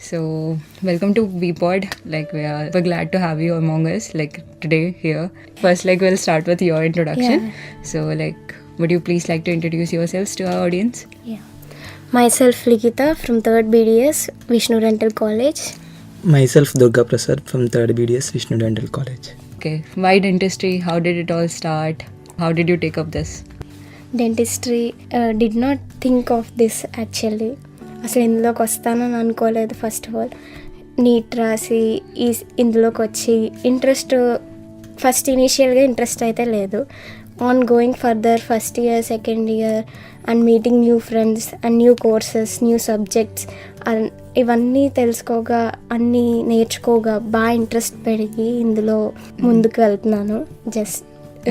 So, welcome to VPod. Like, we're glad to have you among us, like, today here. First, like, we'll start with your introduction. Yeah. So, like, would you please like to introduce yourselves to our audience? Yeah. Myself Likita from 3rd BDS, Vishnu Dental College. Myself Durga Prasad from 3rd BDS, Vishnu Dental College. Okay, why dentistry? How did it all start? How did you take up this? Dentistry did not think of this actually. అసలు ఇందులోకి వస్తానని అనుకోలేదు. First of all neat రాసి ఇందులోకి వచ్చి interest first ఇనీషియల్గా interest అయితే లేదు. On going further first year, second year and meeting new friends and new courses, new subjects ఇవన్నీ తెలుసుకోగా, అన్నీ నేర్చుకోగా బాగా ఇంట్రెస్ట్ పెరిగి ఇందులో ముందుకు వెళ్తున్నాను. Just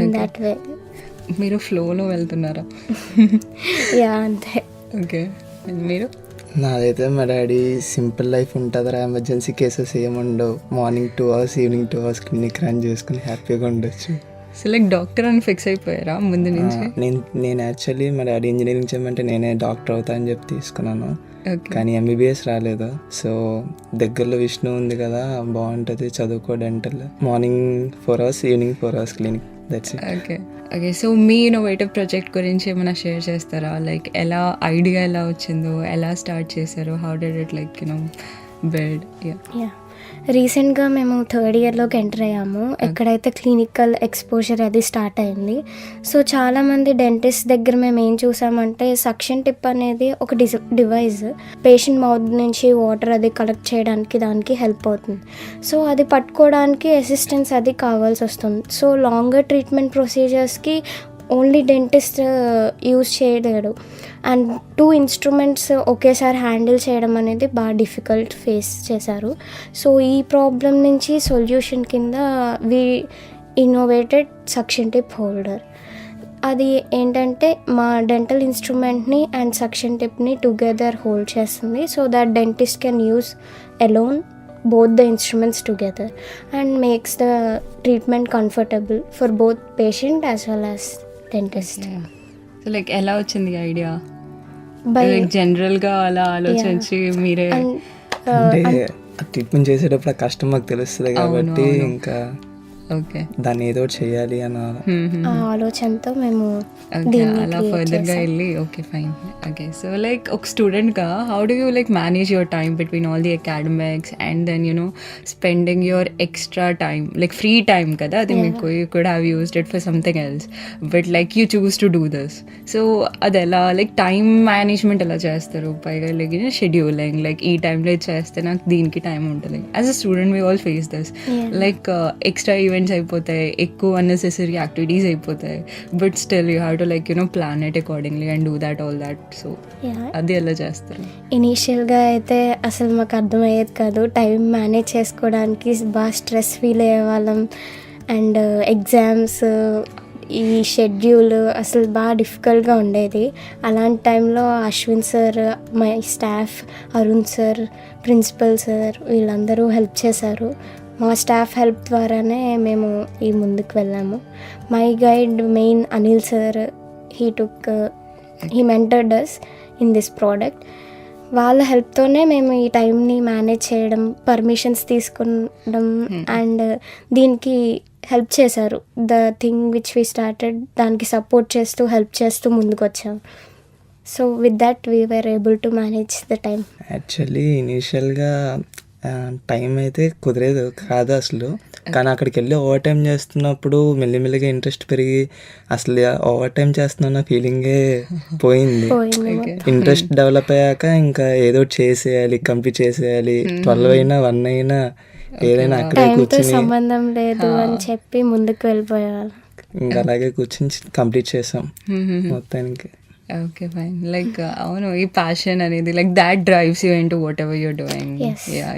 in that way. మీరు ఫ్లోలో వెళ్తున్నారా? యా అంతే. ఓకే, మీరు? నాదైతే మా డాడీ సింపుల్ లైఫ్ ఉంటుందిరా, ఎమర్జెన్సీ కేసెస్ ఏముండవు, morning 2 hours evening 2 hours clinic run చేసుకుని హ్యాపీగా ఉండొచ్చు. సో లైక్ డాక్టర్ అని ఫిక్స్ అయిపోయారా ముందు నుంచి? నేను యాక్చువల్లీ మా డాడీ ఇంజనీరింగ్ చేయమంటే నేనే డాక్టర్ అవుతా అని చెప్పి తీసుకున్నాను. Okay. కానీ ఎంబీబీఎస్ రాలేదు. సో దగ్గరలో విష్ణు ఉంది కదా, బాగుంటుంది చదువుకో dental. Morning 4 hours evening 4 hours clinic. That's it. Okay so me innovative project గురించి ఏమైనా షేర్ చేస్తారా? లైక్ ఎలా ఐడియా ఎలా వచ్చిందో, ఎలా స్టార్ట్ చేశారు, how did it like build? Yeah, రీసెంట్గా మేము 3rd ఇయర్లోకి ఎంటర్ అయ్యాము. ఎక్కడైతే క్లినికల్ ఎక్స్పోజర్ అది స్టార్ట్ అయింది. సో చాలామంది డెంటిస్ట్ దగ్గర మేము ఏం చూసామంటే సక్షన్ టిప్ అనేది ఒక డివైస్ పేషెంట్ మౌత్ నుంచి వాటర్ అది కలెక్ట్ చేయడానికి దానికి హెల్ప్ అవుతుంది. సో అది పట్టుకోవడానికి అసిస్టెన్స్ అది కావాల్సి వస్తుంది. సో లాంగర్ ట్రీట్మెంట్ ప్రొసీజర్స్కి ఓన్లీ డెంటిస్ట్ యూజ్ చేయలేడు. అండ్ 2 instruments ఒకేసారి హ్యాండిల్ చేయడం అనేది బాగా డిఫికల్ట్ ఫేస్ చేశారు. సో ఈ ప్రాబ్లం నుంచి సొల్యూషన్ కింద we innovated suction tip holder. అది ఏంటంటే మా డెంటల్ ఇన్స్ట్రుమెంట్ని అండ్ సక్షన్ టిప్ని టుగెదర్ హోల్డ్ చేస్తుంది. So that dentist can use alone both the instruments together and makes the treatment comfortable for both patient as well as dentist. So like ఎలా వచ్చింది idea? By జనరల్గా అలా ఆలోచించి మీరే అంటే ట్రీట్మెంట్ చేసేటప్పుడు ఆ కష్టం మాకు తెలుస్తుంది కాబట్టి ఇంకా ఓకే దాన్ని ఏదో చేయాలి అని ఆ ఆలోచనతో మేము అలా ఫర్దర్గా వెళ్ళి okay fine. Okay so like ఒక స్టూడెంట్గా how do you like manage your time between all the academics and then spending your extra time like free time కదా అది మీకు, you could have used it for something else but like you choose to do this. So అది ఎలా like time management ఎలా చేస్తారు? పైగా like scheduling like ఈ టైంలో చేస్తే నాకు దీనికి టైం ఉంటుంది. As a student we all face this like extra events అయిపోతాయి, ఎక్కువ అన్నెసెసరీ యాక్టివిటీస్ అయిపోతాయి, but still you have to like plan it accordingly and do that all that. So అది ఎలా చేస్తారు? ఇనీషియల్గా అయితే అసలు మాకు అర్థమయ్యేది కాదు. టైం మేనేజ్ చేసుకోవడానికి బాగా స్ట్రెస్ ఫీల్ అయ్యేవాళ్ళం. అండ్ ఎగ్జామ్స్, ఈ షెడ్యూల్ అసలు బాగా డిఫికల్ట్గా ఉండేది. అలాంటి టైంలో Ashwin sir, my staff, Arun sir, principal sir వీళ్ళందరూ హెల్ప్ చేశారు. మా స్టాఫ్ హెల్ప్ ద్వారానే మేము ఈ ముందుకు వెళ్ళాము. My guide main Anil sir, he mentored us in this product. వాళ్ళ హెల్ప్తోనే మేము ఈ టైంని మేనేజ్ చేయడం, పర్మిషన్స్ తీసుకునడం అండ్ దీనికి హెల్ప్ చేశారు. The thing which we started దానికి సపోర్ట్ చేస్తూ హెల్ప్ చేస్తూ ముందుకు వచ్చాము. So with that we were able to manage the time. Actually ఇనీషియల్గా టైం అయితే కుదిరేది కాదు అసలు. కానీ అక్కడికి వెళ్ళి ఓవర్ టైం చేస్తున్నప్పుడు మెల్లిమెల్లిగా ఇంట్రెస్ట్ పెరిగి అసలు ఓవర్ టైం చేస్తున్న ఫీలింగే పోయింది. ఇంట్రెస్ట్ డెవలప్ అయ్యాక ఇంకా ఏదో చేసేయాలి, కంప్లీట్ చేసేయాలి. 12 అయినా 1 అయినా ఏదైనా అక్కడే కూర్చొని సంబంధం లేదు అని చెప్పి ముందుకు వెళ్ళిపోయేవాళ్ళం. ఇంకా అలాగే కూర్చొని కంప్లీట్ చేసాం మొత్తానికి. Okay fine. లైక్ అవును, ఈ ప్యాషన్ అనేది like that drives you into whatever you're doing. Yeah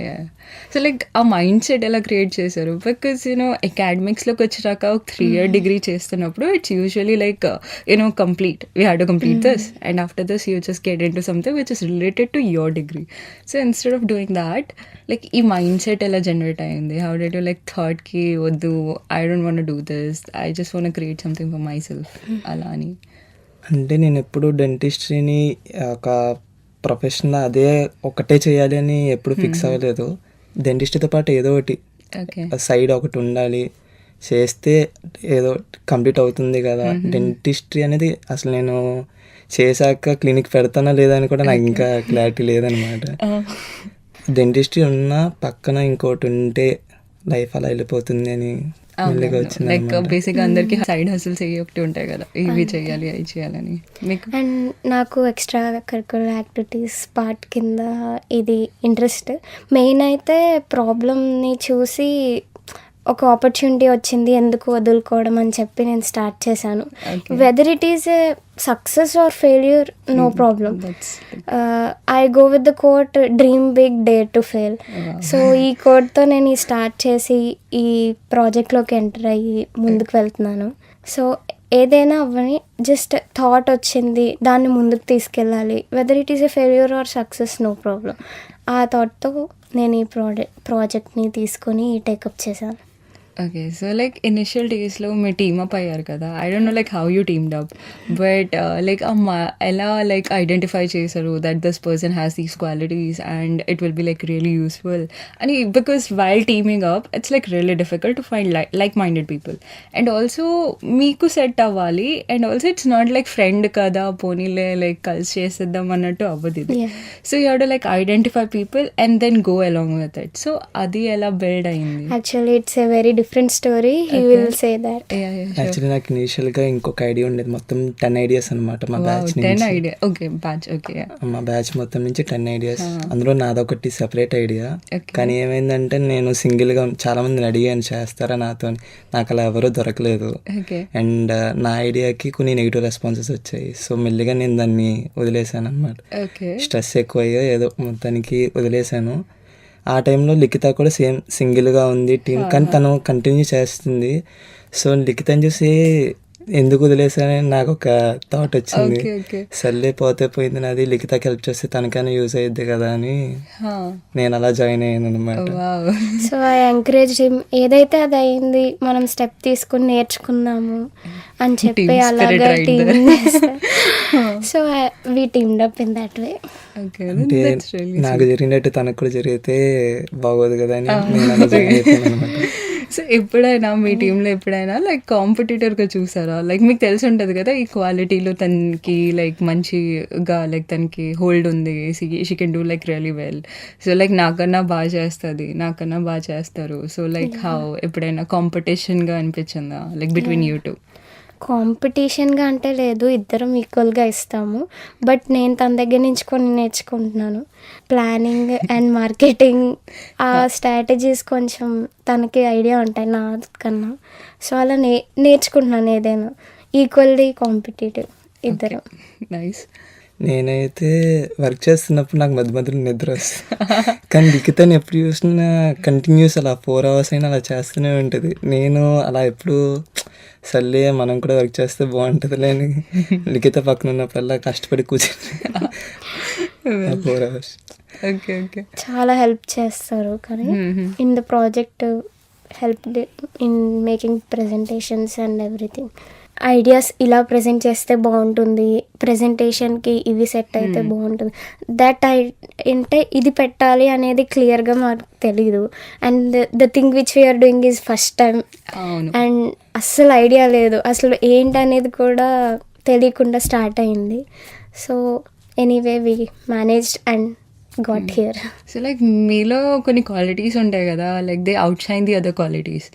so like ఆ మైండ్ సెట్ ఎలా క్రియేట్ చేశారు? బికాస్ అకాడమిక్స్లోకి వచ్చాక ఒక 3-year డిగ్రీ చేస్తున్నప్పుడు it's usually like complete we have to complete this and after this you just get in to something which is related to your degree. So instead of doing that like ఈ mindset ఎలా generate అయింది? How did you like థాట్కి వద్దు, I don't want do this, I just want create something for my self అలా అని? అంటే నేను ఎప్పుడు డెంటిస్ట్రీని ఒక ప్రొఫెషన్ అదే ఒకటే చేయాలి అని ఎప్పుడు ఫిక్స్ అవ్వలేదు. డెంటిస్ట్తో పాటు ఏదో ఒకటి ఓకే. సైడ్ ఒకటి ఉండాలి, చేస్తే ఏదో కంప్లీట్ అవుతుంది కదా. డెంటిస్ట్రీ అనేది అసలు నేను చేశాక క్లినిక్ పెడతానా లేదా అని కూడా నాకు ఇంకా క్లారిటీ లేదనమాట. డెంటిస్ట్రీ ఉన్న పక్కన ఇంకోటి ఉంటే లైఫ్ అలా వెళ్ళిపోతుంది అని మెల్లిగా వచ్చింది లైక్ అన్నమాట. బేసిక్గా అందరికి సైడ్ హసిల్స్ ఒకటి ఉంటాయి కదా, ఇవి చేయాలి అవి చేయాలని. మీకు అండ్ నాకు ఎక్స్ట్రా కరికులర్ యాక్టివిటీస్ పార్ట్ కింద ఇది ఇంట్రెస్ట్. మెయిన్ అయితే ప్రాబ్లమ్ని చూసి ఒక ఆపర్చునిటీ వచ్చింది, ఎందుకు వదులుకోవడం అని చెప్పి నేను స్టార్ట్ చేశాను. Whether it is a success or failure, no problem. I go with the quote dream big dare to fail. So ఈ కోట్తో నేను స్టార్ట్ చేసి ఈ ప్రాజెక్ట్లోకి ఎంటర్ అయ్యి ముందుకు వెళ్తున్నాను. సో ఏదైనా అవ్వని, జస్ట్ థాట్ వచ్చింది, దాన్ని ముందుకు తీసుకెళ్ళాలి. Whether it is a failure or success, no problem. ఆ థాట్తో నేను ఈ ప్రాజెక్ట్ని తీసుకొని టేకప్ చేశాను. ఓకే. సో లైక్ ఇనిషియల్ డేస్లో మీరు టీమ్ అప్ అయ్యారు కదా, I don't know like how you teamed up, but like ఎలా లైక్ ఐడెంటిఫై చేశారు that this person has these qualities and it will be like really useful అని? Because while teaming up it's like really difficult to find like minded people, and also మీకు set అవ్వాలి, and also it's not like friend కదా పోనీలే like కలిసి చేసేద్దాం అన్నట్టు అవ్వదు ఇది. So you have to like identify people and then go along with it. So అది ఎలా బిల్డ్ అయింది? Actually it's a very different story, he will say that. Actually నాకు ఇనీషియల్గా ఇంకొక ఐడియా ఉండేది, మొత్తం 10 ఐడియాస్ అనమాట మా బ్యాచ్ నుంచి. Okay, batch. ఓకే, మా బ్యాచ్ మొత్తం నుంచి 10 ఐడియాస్, అందులో నాదొకటి సెపరేట్ ఐడియా. కానీ ఏమైందంటే నేను సింగిల్గా చాలా మందిని అడిగాను చేస్తారా నాతో, నాకు అలా ఎవరూ దొరకలేదు. అండ్ నా ఐడియాకి కొన్ని నెగిటివ్ రెస్పాన్సెస్ వచ్చాయి. సో మెల్లిగా నేను దాన్ని వదిలేసాను అనమాట. స్ట్రెస్ ఎక్కువయ్యా ఏదో మొత్తానికి వదిలేసాను. ఆ టైంలో లిఖిత కూడా సేమ్ సింగిల్గా ఉంది టీం, కానీ తను కంటిన్యూ చేస్తుంది. సో లిఖితని చూసి ఎందుకు వదిలేసానని నాకు ఒక థాట్ వచ్చింది. సర్లే పోతే పోయింది, నాది లిఖితకి హెల్ప్ చేస్తే తనకైనా యూజ్ అయ్యిద్ది కదా అని నేను అలా జాయిన్ అయ్యాను అనమాట. సో ఐ ఎంకరేజ్ హిమ్, ఏదైతే అది అయింది, మనం స్టెప్ తీసుకుని నేర్చుకున్నాము అని చెప్పి అలాగా team. So we teamed up in that way. అంటే నాకు జరిగినట్టు తనకు కూడా జరిగితే బాగోదు కదా అని నేను అలా జాయిన్ అయిపోయాను అనమాట. సో ఎప్పుడైనా మీ టీంలో ఎప్పుడైనా లైక్ కాంపిటీటర్గా చూసారా? లైక్ మీకు తెలిసి ఉంటుంది కదా ఈ క్వాలిటీలో తనకి లైక్ మంచిగా లైక్ తనకి హోల్డ్ ఉంది, she can do like really well, so like నాకన్నా బాగా చేస్తుంది, నాకన్నా బాగా చేస్తారు. సో లైక్ హౌ ఎప్పుడైనా కాంపిటీషన్గా అనిపించిందా లైక్ బిట్వీన్ యూ టూ? కాంపిటీషన్గా అంటే లేదు, ఇద్దరం ఈక్వల్గా ఇస్తాము. బట్ నేను తన దగ్గర నుంచి కొన్ని నేర్చుకుంటున్నాను. ప్లానింగ్ అండ్ మార్కెటింగ్ ఆ స్ట్రాటజీస్ కొంచెం తనకి ఐడియా ఉంటాయి నాకన్నా. సో అలా నేర్చుకుంటున్నాను, ఏదైనా ఈక్వల్లీ కాంపిటేటివ్ ఇద్దరం. నైస్. నేనైతే వర్క్ చేస్తున్నప్పుడు నాకు మధ్య మధ్యలో నిద్ర వస్తుంది, కానీ లిఖితని ఎప్పుడు చూసినా కంటిన్యూస్ అలా 4 hours అయినా అలా చేస్తూనే ఉంటుంది. నేను అలా ఎప్పుడు సర్లే మనం కూడా వర్క్ చేస్తే బాగుంటుంది లేని లిఖిత పక్కన ఉన్నప్పుడల్లా కష్టపడి కూర్చొని 4 hours. Okay, okay. చాలా హెల్ప్ చేస్తారు, కానీ in the project help in making presentations and everything. Ideas ఇలా ప్రజెంట్ చేస్తే బాగుంటుంది, ప్రజెంటేషన్కి ఇవి సెట్ అయితే బాగుంటుంది, దట్ అంటే ఇది పెట్టాలి అనేది క్లియర్గా మాకు తెలీదు. And the thing which we are doing is first time, and అస్సలు ఐడియా లేదు, అసలు ఏంటనేది కూడా తెలియకుండా స్టార్ట్ అయింది. So anyway we managed and got here. So like మీలో కొన్ని క్వాలిటీస్ ఉంటాయి కదా, like they outshine the other qualities.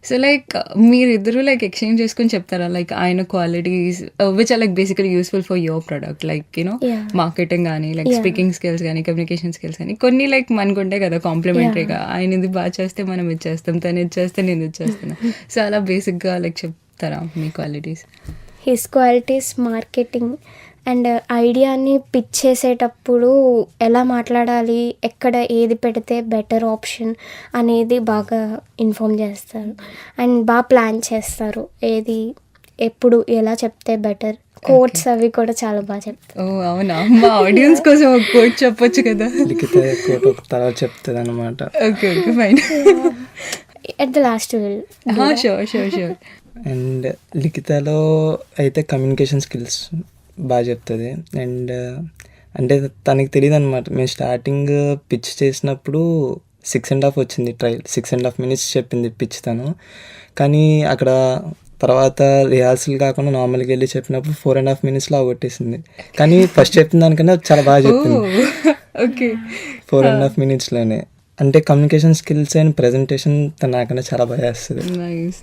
So like మీరిద్దరూ లైక్ ఎక్స్చేంజ్ చేసుకొని చెప్తారా లైక్ ఆయన qualities which are like basically useful for your product, like you know marketing కానీ like speaking skills కానీ కమ్యూనికేషన్ స్కిల్స్ కానీ కొన్ని లైక్ మనకు ఉంటాయి కదా కాంప్లిమెంటరీగా, ఆయన ఇది బాగా చేస్తే మనం ఇచ్చేస్తాం, తను ఇచ్చేస్తే నేను ఇచ్చేస్తాను. సో అలా బేసిక్గా లైక్ చెప్తారా మీ qualities? His qualities marketing and ఐడియాని పిచ్ చేసేటప్పుడు ఎలా మాట్లాడాలి, ఎక్కడ ఏది పెడితే బెటర్ ఆప్షన్ అనేది బాగా ఇన్ఫార్మ్ చేస్తారు. అండ్ బాగా ప్లాన్ చేస్తారు, ఏది ఎప్పుడు ఎలా చెప్తే బెటర్. కోట్స్ అవి కూడా చాలా బాగా చెప్తారు. ఓ అవునా, మా ఆడియన్స్ కోసం ఒక కోట్ చెప్పొచ్చు కదా. లిఖిత కోట్ ఒక తర్వాత చెప్తుంది అనమాట. Okay, okay, fine. At the last will. Sure. And లిఖితలో అయితే కమ్యూనికేషన్ స్కిల్స్ బాగా చెప్తుంది. అండ్ అంటే తనకి తెలియదు అనమాట. మేము స్టార్టింగ్ పిచ్ చేసినప్పుడు 6.5 వచ్చింది ట్రయల్. 6.5 minutes చెప్పింది పిచ్ తను. కానీ అక్కడ తర్వాత రిహార్సల్ కాకుండా నార్మల్గా వెళ్ళి చెప్పినప్పుడు 4.5 minutesలో అవగొట్టేసింది. కానీ ఫస్ట్ చెప్పిన దానికన్నా చాలా బాగా చెప్పింది ఓకే 4.5 minutesలోనే. అంటే కమ్యూనికేషన్ స్కిల్స్ అండ్ ప్రెజెంటేషన్ తను నాకన్నా చాలా బాగా చేస్తుంది.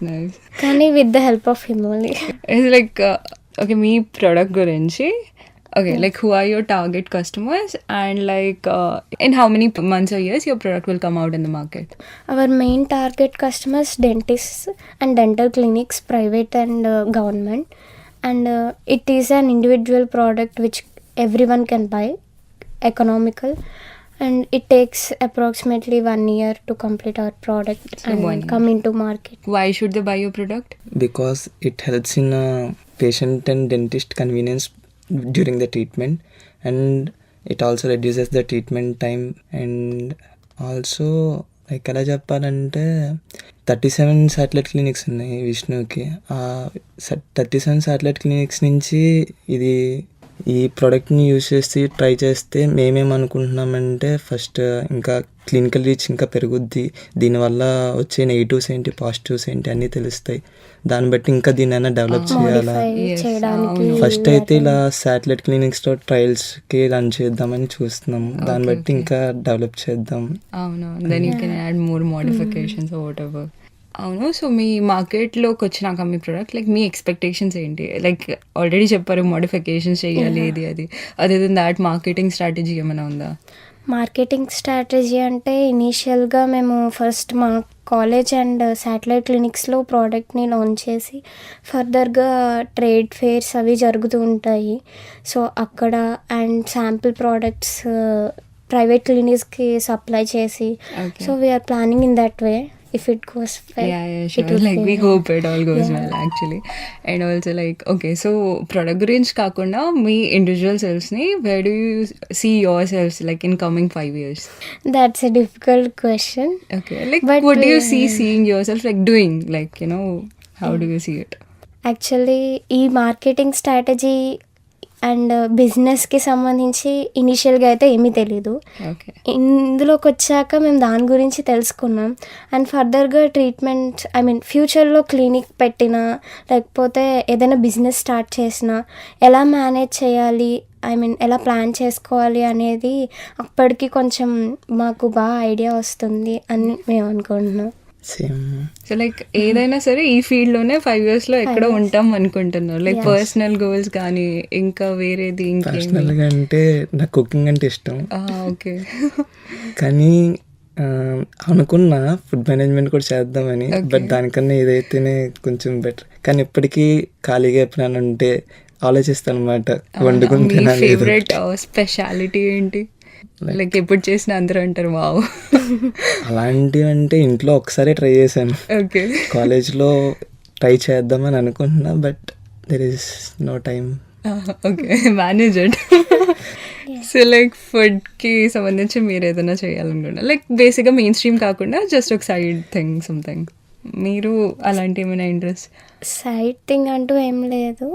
నైస్ కానీ with the help of him only. It's like okay me product గురించి okay like who are your target customers and like in how many months or years your product will come out in the market? Our main target customers dentists and dental clinics, private and government, and it is an individual product which everyone can buy, economical, and it takes approximately 1 year to complete our product and come into market. Why should they buy your product? Because it helps in patient and dentist convenience during the treatment, and it also reduces the treatment time, and also like ఎలా చెప్పాలంటే 37 satellite clinics ఉన్నాయి విష్ణుకి. 37 satellite clinics నుంచి ఇది ఈ ప్రోడక్ట్ని use చేసి try చేస్తే మేమేమనుకుంటున్నామంటే first ఇంకా క్లినికల్ రీచ్ ఇంకా పెరుగుద్ది. దీనివల్ల వచ్చే నెగిటివ్స్ ఏంటి పాజిటివ్స్ ఏంటి అన్నీ తెలుస్తాయి. దాన్ని బట్టి ఇంకా దీన్నైనా డెవలప్ చేయాలా. ఫస్ట్ అయితే ఇలా శాటిలైట్ క్లినిక్స్లో ట్రయల్స్కి రన్ చేద్దామని చూస్తున్నాము. దాన్ని బట్టి ఇంకా డెవలప్ చేద్దాం. అవును then you can add more modifications whatever. అవును సో మీ మార్కెట్లోకి వచ్చినాక మీ ప్రోడక్ట్ లైక్ మీ ఎక్స్పెక్టేషన్స్ ఏంటి? లైక్ ఆల్రెడీ చెప్పారు మోడిఫికేషన్స్ చేయాలి ఇది అది అదే దాట్ మార్కెటింగ్ స్ట్రాటజీ ఏమైనా ఉందా? మార్కెటింగ్ స్ట్రాటజీ అంటే ఇనీషియల్గా మేము ఫస్ట్ మా కాలేజ్ అండ్ శాటిలైట్ క్లినిక్స్లో ప్రోడక్ట్ని లాంచ్ చేసి ఫర్దర్గా ట్రేడ్ ఫేర్స్ అవి జరుగుతూ ఉంటాయి. సో అక్కడ అండ్ శాంపిల్ ప్రోడక్ట్స్ ప్రైవేట్ క్లినిక్స్కి సప్లై చేసి so we're planning in that way. If it goes well, like we hope it all goes well actually. And also like okay so product gurinchi kakunda me individual selves ni where do you see yourselves like in coming 5 years? That's a difficult question. Okay like but what do you see seeing yourself like doing, like you know how do you see it? Actually ఈ marketing strategy and బిజినెస్కి సంబంధించి ఇనీషియల్గా అయితే ఏమీ తెలీదు. ఇందులోకి వచ్చాక మేము దాని గురించి తెలుసుకున్నాం. అండ్ ఫర్దర్గా ట్రీట్మెంట్ ఫ్యూచర్లో క్లినిక్ పెట్టినా లేకపోతే ఏదైనా బిజినెస్ స్టార్ట్ చేసినా ఎలా మేనేజ్ చేయాలి ఎలా ప్లాన్ చేసుకోవాలి అనేది అప్పటికి కొంచెం మాకు బాగా ఐడియా వస్తుంది అని మేము అనుకుంటున్నాం. సో లైక్ ఏదైనా సరే ఈ ఫీల్డ్ లోనే 5 years లో ఎక్కడో ఉంటాం అనుకుంటున్నాను. లైక్ పర్సనల్ గోల్స్ కానీ ఇంకా వేరేది పర్సనల్గా అంటే నాకు కుకింగ్ అంటే ఇష్టం. ఓకే కానీ అనుకున్నా ఫుడ్ మేనేజ్మెంట్ కూడా చేద్దామని. బట్ దానికన్నా ఏదైతేనే కొంచెం బెటర్. కానీ ఇప్పటికీ ఖాళీగా ఎప్పుడైనా ఉంటే ఆలోచిస్తాను అనమాట వండుకుని తినాలి. ఫేవరెట్ స్పెషాలిటీ ఏంటి? లైక్ ఎప్పుడు చేసిన అందరూ అంటారు వావ్. అలాంటివి అంటే ఇంట్లో ఒకసారి ట్రై చేశాను. ఓకే కాలేజ్లో ట్రై చేద్దామని అనుకుంటున్నా but there is no time. Okay manage it. So like ఫుడ్కి సంబంధించి మీరు ఏదైనా చేయాలనుకుంటున్నా లైక్ బేసిక్గా మెయిన్ స్ట్రీమ్ కాకుండా జస్ట్ ఒక సైడ్ థింగ్ సంథింగ్ మీరు అలాంటి ఏమైనా ఇంట్రెస్ట్? సైడ్ థింగ్ అంటూ ఏం లేదు.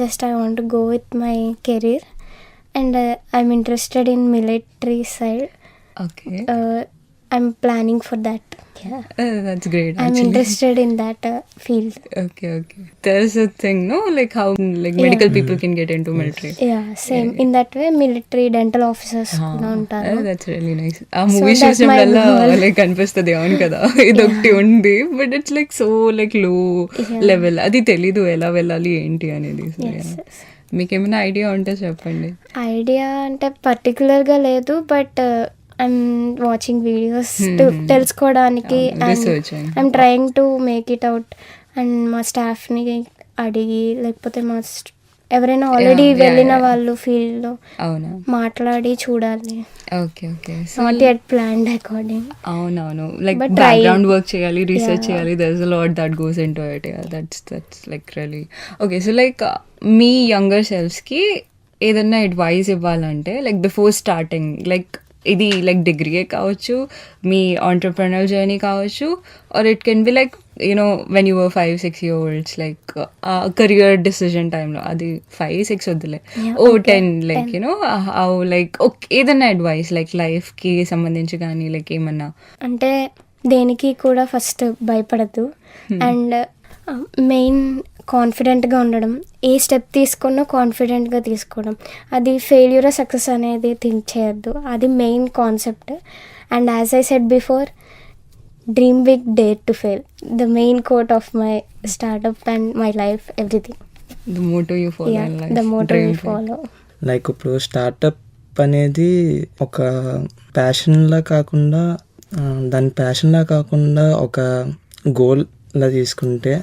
Just I want go with my career and I'm interested in military side. Okay. I'm planning for that. Yeah. That's great. I'm interested in that field. Okay. There's a thing, no? Like how like medical people can get into military. Yeah, same. In that way, military dental officers ఉంటారు. That's really nice. ఆ movie చూసినప్పుడల్లా like అనిపిస్తుంది అవును కదా ఇదొకటి ఉంది but it's like so like లో level అది తెలీదు ఎలా వెళ్ళాలి ఏంటి అనేది. మీకేమైనా ఐడియా ఉంటే చెప్పండి. ఐడియా అంటే పర్టికులర్గా లేదు బట్ ఐఎమ్ వాచింగ్ వీడియోస్ తెలుసుకోవడానికి I'm trying to make it out. And మా స్టాఫ్ని అడిగి లేకపోతే మా ఎవరైనా ఆల్రెడీ వెళ్ళిన వాళ్ళు ఫీల్డ్లో మాట్లాడి చూడాలి. Okay not yet planned according. అవునవును లైక్ బ్యాక్గ్రౌండ్ వర్క్ చేయాలి రీసెర్చ్ చేయాలి. There is a lot that goes into it. That's like really okay. So like మీ యంగర్ సెల్ఫ్స్కి ఏదన్నా అడ్వైస్ ఇవ్వాలంటే లైక్ బిఫోర్ స్టార్టింగ్ లైక్ ఇది లైక్ డిగ్రీయే కావచ్చు మీ ఆంటర్ప్రెన్యూర్ జర్నీ కావచ్చు or it can be like you know when you were 5-6 year olds like career decision టైంలో అది 5-6 వద్దులే ఓ 10 లైక్ యూనో హౌ లైక్ ఏదన్నా అడ్వైస్ లైక్ లైఫ్కి సంబంధించి కానీ లైక్ ఏమన్నా అంటే దేనికి కూడా ఫస్ట్ భయపడద్దు అండ్ మెయిన్ కాన్ఫిడెంట్గా ఉండడం, ఏ స్టెప్ తీసుకున్నా కాన్ఫిడెంట్గా తీసుకోవడం, అది ఫెయిల్యూర్ సక్సెస్ అనేది థింక్ చేయొద్దు, అది main concept. And as I said before, dream big, dare to fail, the main quote of my startup and my life, everything. The motto you follow in life, the motto you follow. Like ఇప్పుడు startup అనేది ఒక ప్యాషన్లా కాకుండా దాని ప్యాషన్లా కాకుండా ఒక గోల్లా తీసుకుంటే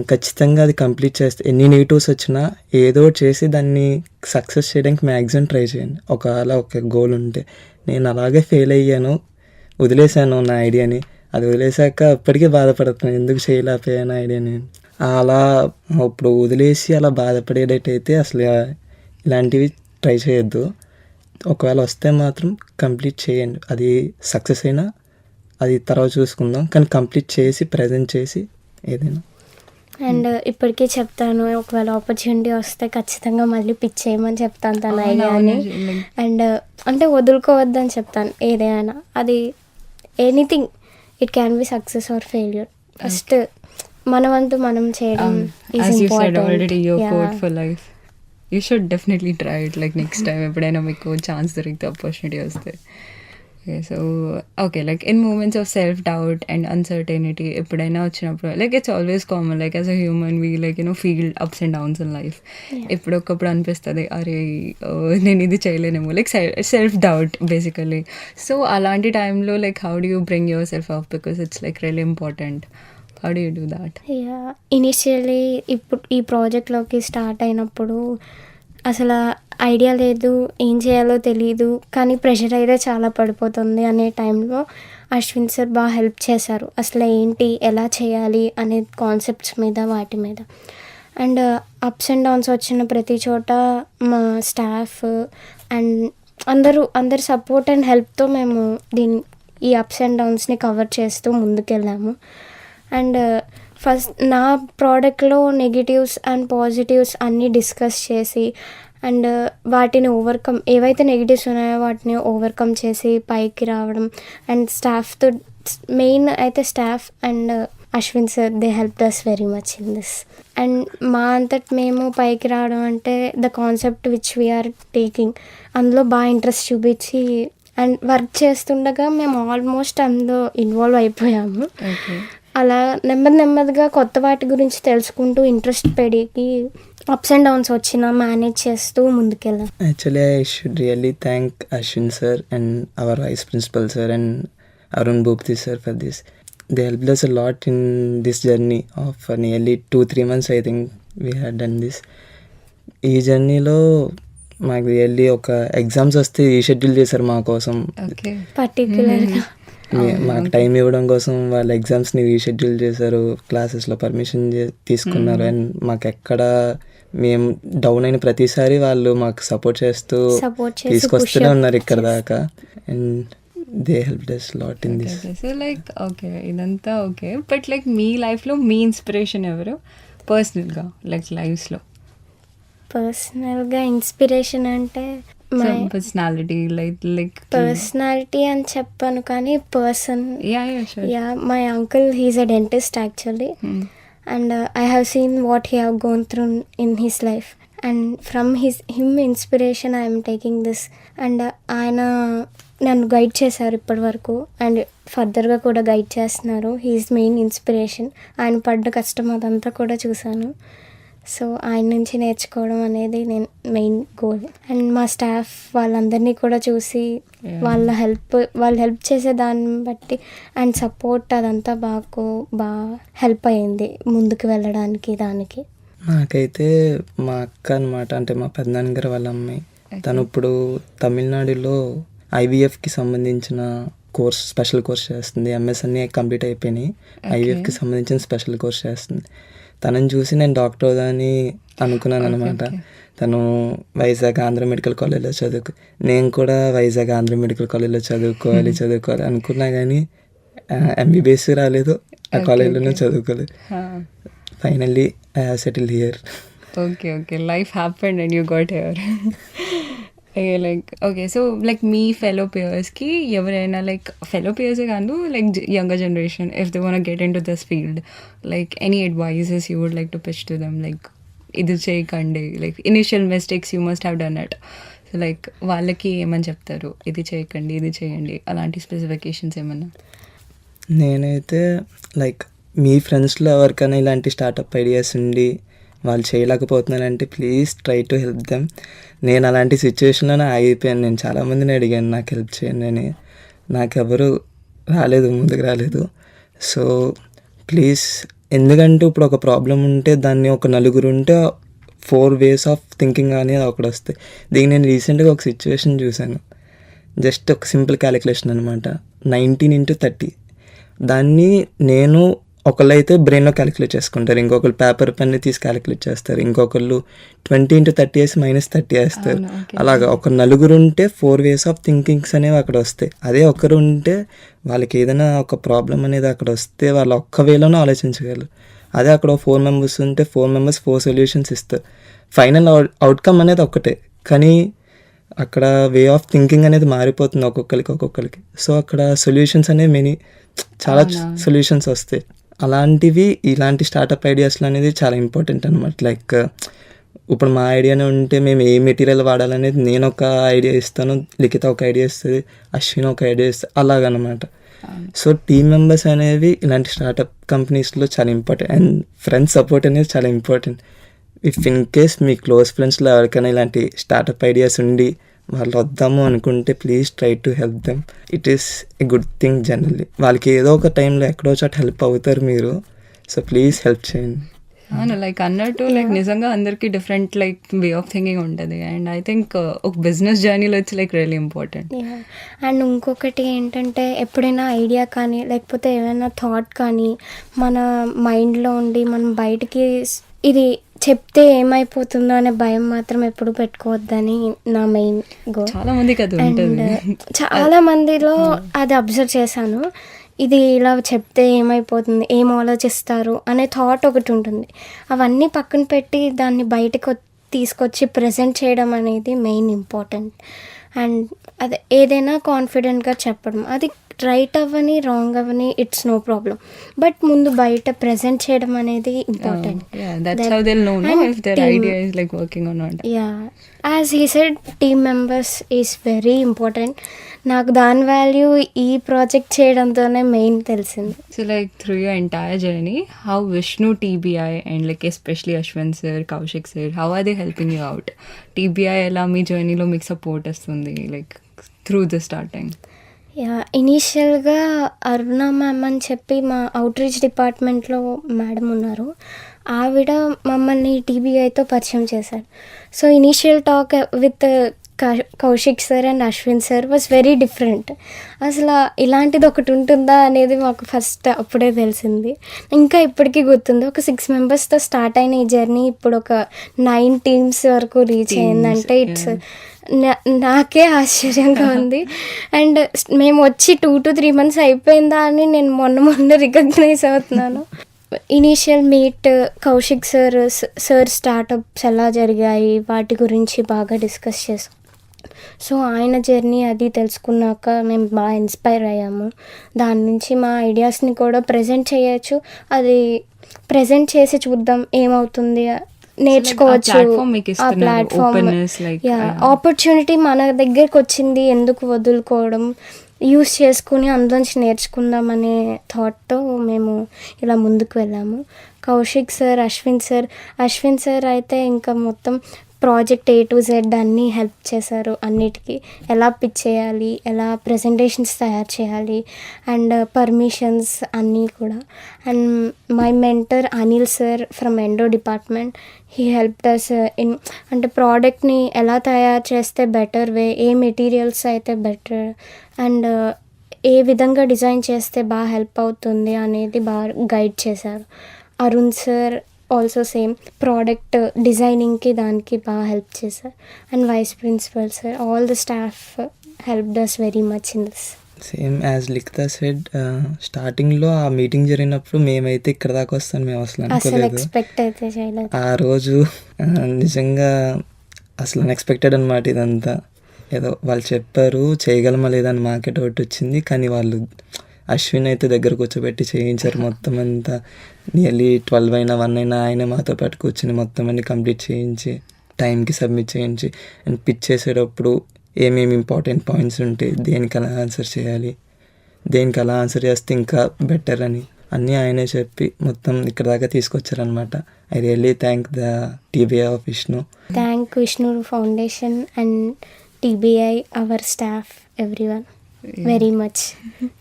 ఖచ్చితంగా అది కంప్లీట్ చేస్తే ఎన్ని నెగిటివ్స్ వచ్చినా ఏదో చేసి దాన్ని సక్సెస్ చేయడానికి మ్యాక్సిమం ట్రై చేయండి. ఒకవేళ ఒక గోల్ ఉంటే, నేను అలాగే ఫెయిల్ అయ్యాను, వదిలేశాను నా ఐడియాని, అది వదిలేశాక ఇప్పటికీ బాధపడుతున్నాను ఎందుకు చేయలేకపోయాను ఐడియాని. అలా ఇప్పుడు వదిలేసి అలా బాధపడేటట్టయితే అసలు ఇలాంటివి ట్రై చేయొద్దు. ఒకవేళ వస్తే మాత్రం కంప్లీట్ చేయండి. అది సక్సెస్ అయినా అది తర్వాత చూసుకుందాం, కానీ కంప్లీట్ చేసి ప్రజెంట్ చేసి ఏదైనా. అండ్ ఇప్పటికీ చెప్తాను, ఒకవేళ ఆపర్చునిటీ వస్తే ఖచ్చితంగా మళ్ళీ పిచ్ చేయమని చెప్తాను తన ఐడియాని. అండ్ అంటే వదులుకోవద్దని చెప్తాను ఏదైనా, అది anything, it can be success or failure. First మన వంతు మనం చేయడం is important. You should definitely try it like next time ఎప్పుడైనా మీకు ఛాన్స్ దొరికితే, ఆపర్చునిటీ వస్తే. So okay, like in moments of self doubt and uncertainty ఎప్పుడైనా వచ్చినప్పుడు, like it's always common, like as a human we like you know feel ups and downs in life. ఎప్పుడొక్కప్పుడు అనిపిస్తుంది, అరే నేను ఇది చేయలేనేమో, like self doubt basically. So అలాంటి టైంలో like how do you bring your self up, because it's like really important. How do you do that? Initially ఇప్పుడు ఈ ప్రాజెక్ట్లోకి స్టార్ట్ అయినప్పుడు అసలు ఐడియా లేదు, ఏం చేయాలో తెలియదు, కానీ ప్రెషర్ అయితే చాలా పడిపోతుంది అనే టైంలో అశ్విన్ సార్ బాగా హెల్ప్ చేశారు. అసలు ఏంటి, ఎలా చేయాలి అనే కాన్సెప్ట్స్ మీద, వాటి మీద. అండ్ అప్స్ అండ్ డౌన్స్ వచ్చిన ప్రతి చోట మా స్టాఫ్ అండ్ అందరి సపోర్ట్ అండ్ హెల్ప్తో మేము ఈ అప్స్ అండ్ డౌన్స్ని కవర్ చేస్తూ ముందుకెళ్ళాము. అండ్ ఫస్ట్ నా ప్రోడక్ట్లో నెగిటివ్స్ అండ్ పాజిటివ్స్ అన్నీ డిస్కస్ చేసి అండ్ వాటిని ఓవర్కమ్, ఏవైతే నెగిటివ్స్ ఉన్నాయో వాటిని ఓవర్కమ్ చేసి పైకి రావడం. అండ్ స్టాఫ్తో, మెయిన్ అయితే staff and Ashwin sir, they help us very much in this. And మా అంతటి మేము పైకి రావడం అంటే the concept which we are taking, అందులో బాగా ఇంట్రెస్ట్ చూపించి అండ్ వర్క్ చేస్తుండగా మేము ఆల్మోస్ట్ అందులో ఇన్వాల్వ్ అయిపోయాము. అలా నెమ్మదిగా కొత్త వాటి గురించి తెలుసుకుంటూ ఇంట్రెస్ట్ పెరిగి అప్స్ అండ్ డౌన్స్ వచ్చినా మేనేజ్ చేస్తూ ముందుకెళ్ళాం. Actually I should really thank Ashwin sir and our vice principal sir and Arun Bhupathi sir for this. They helped us a lot in this journey of nearly 2-3 months I think we had done this. ఈ జర్నీలో మాకు really ఒక exams వస్తే reschedule చేశారు మా కోసం, పర్టిక్యులర్గా మాకు టైం ఇవ్వడం కోసం వాళ్ళ ఎగ్జామ్స్ని రీషెడ్యూల్ చేశారు, క్లాసెస్లో పర్మిషన్ తీసుకున్నారు. అండ్ మాకు ఎక్కడ మేము డౌన్ అయిన ప్రతిసారి వాళ్ళు మాకు సపోర్ట్ చేస్తూ తీసుకొస్తూనే ఉన్నారు ఇక్కడ దాకా. And they helped us lot in this. So like okay, ఇదంతా ఓకే, బట్ లైక్ మీ లైఫ్లో మీ ఇన్స్పిరేషన్ ఎవరు పర్సనల్గా, లైక్ లైఫ్లో? పర్సనల్గా ఇన్స్పిరేషన్ అంటే పర్సనాలిటీ, లైక్ పర్సనాలిటీ అని చెప్పాను, కానీ person, my uncle, he is a dentist actually. And I have seen what he have gone through in his life and from him inspiration I'm taking this. And ఆయన నన్ను guide చేశారు ఇప్పటి వరకు and ఫర్దర్గా కూడా గైడ్ చేస్తున్నారు. He is main inspiration. ఆయన పడ్డ కష్టం అదంతా కూడా చూశాను. సో ఆయన నుంచి నేర్చుకోవడం అనేది నేను మెయిన్ గోల్. అండ్ మా స్టాఫ్ వాళ్ళందరినీ కూడా చూసి వాళ్ళు హెల్ప్ చేసే దాన్ని బట్టి అండ్ సపోర్ట్ అదంతా బాగా హెల్ప్ అయ్యింది ముందుకు వెళ్ళడానికి. దానికి నాకైతే మా అక్క అనమాట, అంటే మా పెద్దనాన్నగారు వాళ్ళ అమ్మాయి. తను ఇప్పుడు తమిళనాడులో ఐవీఎఫ్కి సంబంధించిన కోర్స్, స్పెషల్ కోర్స్ చేస్తుంది. ఎంఎస్ అన్నీ కంప్లీట్ అయిపోయినాయి, ఐవీఎఫ్కి సంబంధించిన స్పెషల్ కోర్స్ చేస్తుంది. తనని చూసి నేను డాక్టర్ అవుదామని అనుకున్నాను అనమాట. తను వైజాగ్ ఆంధ్ర మెడికల్ కాలేజ్లో నేను కూడా వైజాగ్ ఆంధ్ర మెడికల్ కాలేజ్లో చదువుకోవాలి అనుకున్నా, కానీ ఎంబీబీఎస్ రాలేదు, ఆ కాలేజ్లోనే చదువుకోలేదు. Finally I have settled here. Okay life happened and you got here. Like okay, so like మీ ఫెలో పియర్స్కి ఎవరైనా లైక్ ఫెలో పియర్సే కాదు, like younger generation, if they want get in to this field, like any advices you would like to pitch to them, like ఇది చేయకండి, like initial mistakes you must have done it, so like వాళ్ళకి ఏమని చెప్తారు, ఇది చేయకండి ఇది చేయండి, అలాంటి స్పెసిఫికేషన్స్ ఏమన్నా? నేనైతే లైక్ మీ ఫ్రెండ్స్లో ఎవరికైనా ఇలాంటి స్టార్టప్ ఐడియాస్ ఉండి వాళ్ళు చేయలేకపోతున్నారంటే please try to help them. నేను అలాంటి సిచ్యువేషన్లోనే ఆగిపోయాను. నేను చాలామందిని అడిగాను నాకు హెల్ప్ చేయండి అని, నాకెవరు ముందుకు రాలేదు. సో ప్లీజ్, ఎందుకంటే ఇప్పుడు ఒక ప్రాబ్లం ఉంటే దాన్ని ఒక నలుగురు ఉంటే 4 ways ఆఫ్ థింకింగ్ అనేది ఒకటి వస్తాయి. దీనికి నేను రీసెంట్గా ఒక సిచ్యువేషన్ చూశాను. జస్ట్ ఒక సింపుల్ క్యాలిక్యులేషన్ అనమాట, 19 into 30. దాన్ని నేను ఒకళ్ళైతే బ్రెయిన్లో క్యాలిక్యులేట్ చేసుకుంటారు, ఇంకొకరు పేపర్ పెన్ని తీసి క్యాలిక్యులేట్ చేస్తారు, ఇంకొకళ్ళు 20 into 30 వేసి -30 వేస్తారు. అలాగా ఒక నలుగురు ఉంటే 4 ways ఆఫ్ థింకింగ్స్ అనేవి అక్కడ వస్తాయి. అదే ఒకరు ఉంటే వాళ్ళకి ఏదైనా ఒక ప్రాబ్లం అనేది అక్కడ వస్తే వాళ్ళు ఒక్క వేలోనే ఆలోచించగలరు. అదే అక్కడ 4 members ఉంటే 4 members 4 solutions ఇస్తారు. ఫైనల్ అవుట్కమ్ అనేది ఒక్కటే, కానీ అక్కడ వే ఆఫ్ థింకింగ్ అనేది మారిపోతుంది ఒక్కొక్కరికి. సో అక్కడ సొల్యూషన్స్ అనేవి చాలా సొల్యూషన్స్ వస్తాయి. అలాంటివి ఇలాంటి స్టార్టప్ ఐడియాస్లో అనేది చాలా ఇంపార్టెంట్ అనమాట. లైక్ ఇప్పుడు మా ఐడియానే ఉంటే మేము ఏ మెటీరియల్ వాడాలనేది నేను ఒక ఐడియా ఇస్తాను, లిఖిత ఒక ఐడియా ఇస్తుంది, అశ్విన్ ఒక ఐడియా ఇస్తుంది, అలాగనమాట. సో టీమ్ మెంబర్స్ అనేవి ఇలాంటి స్టార్టప్ కంపెనీస్లో చాలా ఇంపార్టెంట్, అండ్ ఫ్రెండ్స్ సపోర్ట్ అనేది చాలా important. If in case me close ఫ్రెండ్స్లో ఎవరికైనా ఇలాంటి స్టార్టప్ ఐడియాస్ ఉండి వాళ్ళు వద్దాము అనుకుంటే please try to help them. It is a good thing generally. వాళ్ళకి ఏదో ఒక టైంలో ఎక్కడో చోట హెల్ప్ అవుతారు మీరు. సో ప్లీజ్ హెల్ప్ చేయండి. లైక్ అన్నట్టు లైక్ నిజంగా అందరికీ different like way of thinking ఉంటుంది, అండ్ ఐ థింక్ ఒక బిజినెస్ జర్నీలో వచ్చి లైక్ రియల్లీ ఇంపార్టెంట్. అండ్ ఇంకొకటి ఏంటంటే ఎప్పుడైనా ఐడియా కానీ లేకపోతే ఏమైనా థాట్ కానీ మన మైండ్లో ఉండి మనం బయటికి ఇది చెప్తే ఏమైపోతుందో అనే భయం మాత్రం ఎప్పుడు పెట్టుకోవద్దని నా మెయిన్ గోల్. చాలా మందికి అది ఉంటుంది, చాలా మందిలో అది అబ్జర్వ్ చేశాను. ఇది ఇలా చెప్తే ఏమైపోతుంది, ఏం ఆలోచిస్తారు అనే థాట్ ఒకటి ఉంటుంది. అవన్నీ పక్కన పెట్టి దాన్ని బయటకు తీసుకొచ్చి ప్రజెంట్ చేయడం అనేది మెయిన్ ఇంపార్టెంట్. అండ్ అదే ఏదైనా కాన్ఫిడెంట్గా చెప్పడం, అది రైట్ అవ్వని రాంగ్ అవ్వని ఇట్స్ నో ప్రాబ్లం, బట్ ముందు బయట ప్రజెంట్ చేయడం అనేది important. As he said team members is very important. నాకు దాని వాల్యూ ఈ ప్రాజెక్ట్ చేయడంతోనే మెయిన్ తెలిసింది. So like through your entire journey, how Vishnu, TBI and like especially Ashwin sir, Kaushik sir, how are they helping you out? TBI ఎలా మీ జర్నీలో మీకు support వస్తుంది like through the starting? ఇనీషియల్గా అరుణ మ్యామ్ అని చెప్పి మా అవుట్రీచ్ డిపార్ట్మెంట్లో మేడం ఉన్నారు, ఆవిడ మమ్మల్ని TBIతో పరిచయం చేశారు. So initial talk with Kaushik sir and Ashwin sir was very different. అసలు ఇలాంటిది ఒకటి ఉంటుందా అనేది మాకు ఫస్ట్ అప్పుడే తెలిసింది. ఇంకా ఇప్పటికీ గుర్తుంది, ఒక 6 members స్టార్ట్ అయిన ఈ జర్నీ ఇప్పుడు ఒక 9 teams వరకు రీచ్ అయిందంటే ఇట్స్ నాకే ఆశ్చర్యంగా ఉంది. అండ్ మేము వచ్చి 2 to 3 months అయిపోయిందా అని నేను మొన్న రికగ్నైజ్ అవుతున్నాను. Initial meet Kaushik sir startups ఎలా జరిగాయి వాటి గురించి బాగా డిస్కస్ చేసాం. సో ఆయన జర్నీ అది తెలుసుకున్నాక మేము బాగా ఇన్స్పైర్ అయ్యాము. దాని నుంచి మా ఐడియాస్ని కూడా ప్రజెంట్ చేయొచ్చు, అది ప్రజెంట్ చేసి చూద్దాం ఏమవుతుంది, నేర్చుకోవచ్చు. ఆ ప్లాట్ఫామ్ ఆపర్చునిటీ మన దగ్గరకు వచ్చింది, ఎందుకు వదులుకోవడం, యూస్ చేసుకుని అందులోంచి నేర్చుకుందాం అనే థాట్తో మేము ఇలా ముందుకు వెళ్ళాము. కౌశిక్ సార్, అశ్విన్ సార్ అయితే ఇంకా మొత్తం ప్రాజెక్ట్ A to Z అన్నీ హెల్ప్ చేశారు. అన్నిటికీ ఎలా పిచ్ చేయాలి, ఎలా ప్రజెంటేషన్స్ తయారు చేయాలి, అండ్ పర్మిషన్స్ అన్నీ కూడా. And my mentor Anil sir from endo department, he helped us in అంటే ప్రోడక్ట్ని ఎలా తయారు చేస్తే బెటర్ వే, ఏ మెటీరియల్స్ అయితే బెటర్, అండ్ ఏ విధంగా డిజైన్ చేస్తే బాగా హెల్ప్ అవుతుంది అనేది బాగా గైడ్ చేశారు. Arun sir also same, product డిజైనింగ్కి దానికి బాగా హెల్ప్ చేశారు. And vice principal sir, all the staff helped us very much in this. Same as Likhita said, స్టార్టింగ్లో ఆ మీటింగ్ జరిగినప్పుడు మేమైతే ఇక్కడ దాకా వస్తాను మేము అసలు అసలు అనుకోలేదు. ఎక్స్పెక్ట్ అయితే చేయలేదు. ఆ రోజు నిజంగా అసలు అన్ఎక్స్పెక్టెడ్ అనమాట ఇదంతా. ఏదో వాళ్ళు చెప్పారు చేయగలమా లేదని మాకే డౌట్ వచ్చింది, కానీ వాళ్ళు అశ్విన్ అయితే దగ్గర కూర్చోబెట్టి చేయించారు మొత్తం అంతా. నియర్లీ 12 అయినా 1 అయినా ఆయన మాతో పాటు కూర్చొని మొత్తం అన్ని కంప్లీట్ చేయించి టైంకి సబ్మిట్ చేయించి, అండ్ పిచ్ చేసేటప్పుడు ఏమేమి ఇంపార్టెంట్ పాయింట్స్ ఉంటాయి, దేనికి అలా ఆన్సర్ చేయాలి, దేనికి అలా ఆన్సర్ చేస్తే ఇంకా బెటర్ అని అన్నీ ఆయనే చెప్పి మొత్తం ఇక్కడ దాకా తీసుకొచ్చారనమాట. I really thank the TBI of Vishnu. Thank Vishnu foundation and TBI, our staff, everyone very much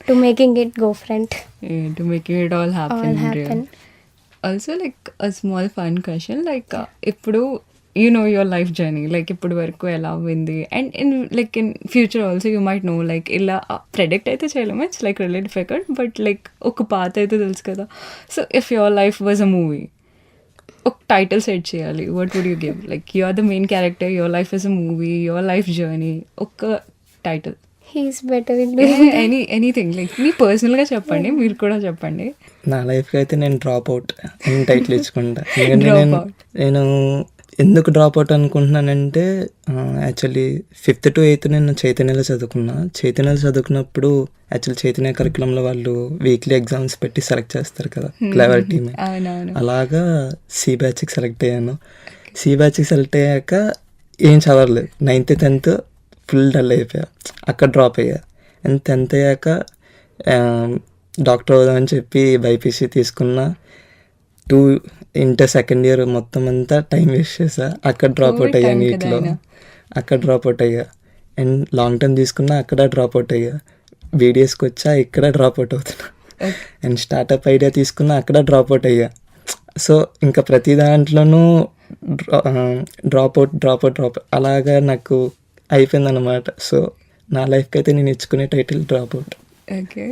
to making it go front, To making it all happen. all happen. Also, like a small fun question, like ఇప్పుడు you know your life journey, like ఇప్పుడు వరకు ఎలా ఉంది, and in future also you might know, like ఇలా predict అయితే చేయలేము, it's like really difficult, but like ఒక path అయితే తెలుసు కదా. So if your life was a movie, ఒక టైటిల్ సెట్ చేయాలి, what would you give? Like you are the main character, your life is a movie, your life journey, ఒక title. He's better in anything, like మీ పర్సనల్గా చెప్పండి, మీరు కూడా చెప్పండి. నా లైఫ్కి అయితే నేను డ్రాప్ అవుట్ అని టైటిల్ ఇచ్చుకుంటా. ఎందుకంటే నేను ఎందుకు డ్రాప్ అవుట్ అనుకుంటున్నానంటే, యాక్చువల్లీ 5th to 8th నేను చైతన్యలో చదువుకున్నా. చైతన్యలో చదువుకున్నప్పుడు యాక్చువల్లీ చైతన్య కరికులంలో వాళ్ళు వీక్లీ ఎగ్జామ్స్ పెట్టి సెలెక్ట్ చేస్తారు కదా, క్లెవర్ టీమ్. అలాగా సి బ్యాచ్కి సెలెక్ట్ అయ్యాను. సి బ్యాచ్కి సెలెక్ట్ అయ్యాక ఏం చదవలేదు. 9th 10th ఫుల్ డల్ అయిపోయా, అక్కడ డ్రాప్ అయ్యా. అండ్ 10th అయ్యాక డాక్టర్ అవుదామని చెప్పి బైపీసీ తీసుకున్న. ఇంటర్ సెకండ్ ఇయర్ మొత్తం అంతా టైం వేస్ట్ చేసా, అక్కడ డ్రాప్ అవుట్ అయ్యా. నీట్లో అక్కడ డ్రాప్ అవుట్ అయ్యా. అండ్ లాంగ్ టర్మ్ తీసుకున్నా, అక్కడ డ్రాప్ అవుట్ అయ్యా. బీడిఎస్కి వచ్చా, ఇక్కడ డ్రాప్ అవుట్ అవుతున్నా. అండ్ స్టార్టప్ ఐడియా తీసుకున్నా, అక్కడ డ్రాప్ అవుట్ అయ్యా. సో ఇంకా ప్రతి దాంట్లోనూ డ్రాప్ అవుట్ అలాగా నాకు అయిపోయింది అనమాట. సో నా లైఫ్కి అయితే నేను ఇచ్చుకునే title drop out. Okay,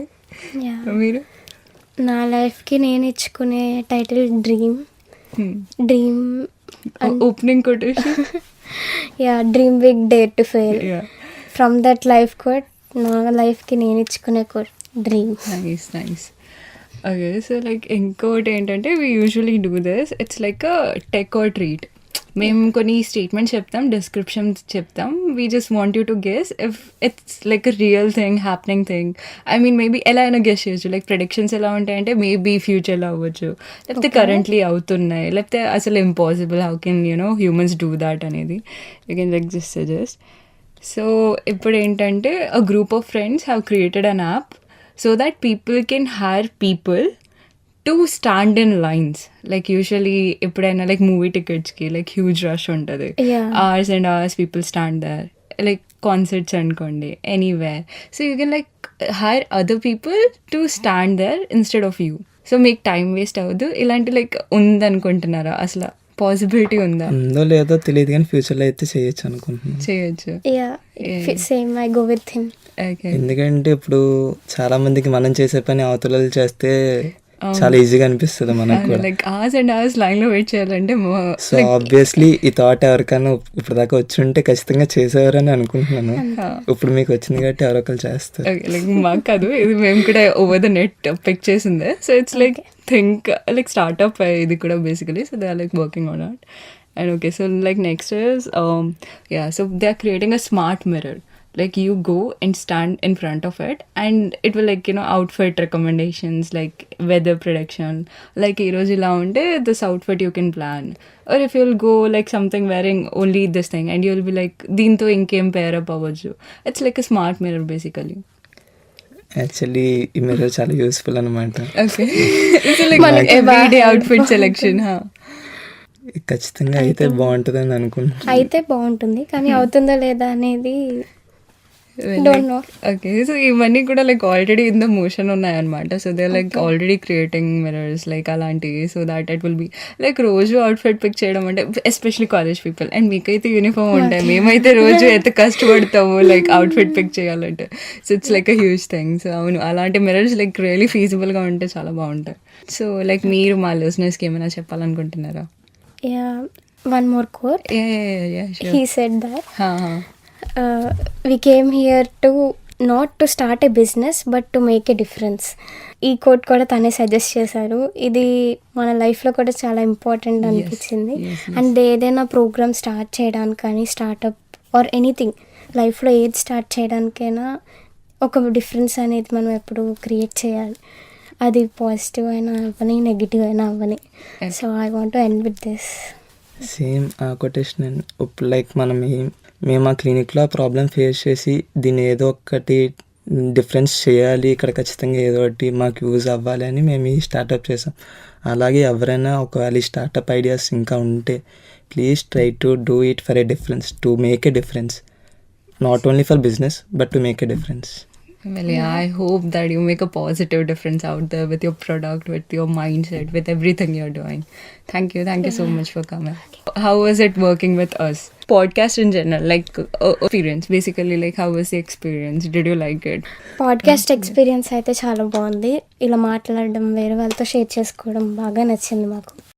Yeah. మీరు? నా లైఫ్కి నేను ఇచ్చుకునే title dream. Opening quotation. Yeah, dream big dare to fail. From that life quote నా లైఫ్కి నేను ఇచ్చుకునే quote dream. Nice. Okay, so like ఇంకోటి ఏంటంటే we usually do this, it's like a trick or treat. మేము కొన్ని స్టేట్మెంట్స్ చెప్తాం, descriptions చెప్తాం, we just want you to guess if it's like a real thing, happening thing. I mean maybe ఎలా అయినా guess చేయొచ్చు. Like predictions ఎలా ఉంటాయంటే maybe ఫ్యూచర్లో అవ్వచ్చు, లేకపోతే కరెంట్లీ అవుతున్నాయి, లేకపోతే అసలు impossible, how can humans do that అనేది you can like just suggest. So ఇప్పుడు ఏంటంటే a group of friends have created an app so that people can hire people to stand in lines. Like usually ఎప్పుడైనా like movie టికెట్స్కి like huge rush ఉంటుంది, hours and hours people stand there. Like concerts అనుకోండి, anywhere. So you can like hire other people to stand there instead of you. So మీకు time waste అవ్వదు. ఇలాంటి like ఉందనుకుంటున్నారా? అసలు possibility ఉందా? ఉందో లేదో తెలియదు, కానీ ఫ్యూచర్లో అయితే చేయొచ్చు అనుకుంటున్నాను. చేయొచ్చు. Same I go with him. ఎందుకంటే ఇప్పుడు చాలా మందికి మనం చేసే పని అవతల చేస్తే చాలా ఈజీగా అనిపిస్తుంది మనకు కూడా. Like hours and hours line లో వెయిట్ చేయాలంటే. సో ఆబ్వియస్లీ ఈ థాట్ ఎవరికైనా ఇప్పుడు దాకా వచ్చి ఉంటే ఖచ్చితంగా చేసేవారని అనుకుంటున్నాను. ఇప్పుడు మీకు వచ్చింది కాబట్టి ఎవరొకరు చేస్తారు. లైక్ మాకు కాదు, ఇది మేము కూడా ఓవర్ ద నెట్ పిక్ చేసిందే. So it's like think like startup ఇది కూడా బేసికలీ. So they are like working on it. And okay, so like next is so they are creating a smart mirror. Like you go and stand in front of it and it will like outfit recommendations, like weather prediction, like ee roju ila unte this outfit you can plan, or if you'll go like something wearing only this thing and you'll be like deento inkem pair up avvaju. It's like a smart mirror basically. Actually ఈ mirror చాలా useful అనమాట. Okay. It's like everyday outfit selection. ఖచ్చితంగా అయితే బాగుంటుందని అనుకుంటున్నాను. అయితే బాగుంటుంది, కానీ అవుతుందా లేదా అనేది డోంట్ నో. ఓకే, సో ఇవన్నీ కూడా like already in the motion ఉన్నాయన్నమాట. So they like already creating mirrors like అలాంటివి. So that it will be like రోజు అవుట్ఫిట్ పిక్ చేయడం అంటే ఎస్పెషలీ కాలేజ్ పీపుల్. అండ్ మీకైతే యూనిఫామ్ ఉంటాయి, మేమైతే రోజు ఎంత కష్టపడతాము లైక్ అవుట్ఫిట్ పిక్ చేయాలంటే. So it's like a huge thing. So అవును, అలాంటి మిరర్స్ లైక్ రియలీ ఫీజిబుల్గా ఉంటే చాలా బాగుంటాయి. సో లైక్ మీరు మా లిజనర్స్కి ఏమైనా చెప్పాలనుకుంటున్నారా? Yeah, one more quote. Yeah, sure. He said that we came here to not to start A business but to make a difference. ఈ coat కూడా తనే సజెస్ట్ చేశారు. ఇది మన లైఫ్లో కూడా చాలా ఇంపార్టెంట్ అనిపించింది. అండ్ ఏదైనా ప్రోగ్రామ్ స్టార్ట్ చేయడానికి కానీ స్టార్టప్ ఆర్ ఎనీథింగ్ లైఫ్లో ఏది స్టార్ట్ చేయడానికైనా ఒక డిఫరెన్స్ అనేది మనం ఎప్పుడు క్రియేట్ చేయాలి. అది పాజిటివ్ అయినా అవ్వని, నెగిటివ్ అయినా అవ్వని. So I want to end with this. Same ఆ కొటేషన్ అండి. లైక్ మేము ఆ క్లినిక్లో ఆ ప్రాబ్లం ఫేస్ చేసి దీన్ని ఏదో ఒకటి డిఫరెన్స్ చేయాలి, ఇక్కడ ఖచ్చితంగా ఏదో ఒకటి మాకు యూజ్ అవ్వాలి అని మేము ఈ స్టార్టప్ చేసాం. అలాగే ఎవరైనా ఒకవేళ ఈ స్టార్టప్ ఐడియాస్ ఇంకా ఉంటే please try to do it for a difference, to make a difference, not only for business but to make a difference. Well, yeah, I hope that you make a positive difference out there with your product, with your mindset, with everything you're doing. Thank you so much for coming. How was it working with us? Podcast in general, like experience, basically, like how was the experience? Did you like it? Podcast experience అయితే చాలా బాగుంది. ఇలా మాట్లాడడం, వేరే వాళ్ళతో share చేసుకోవడం బాగా నచ్చింది మాకు.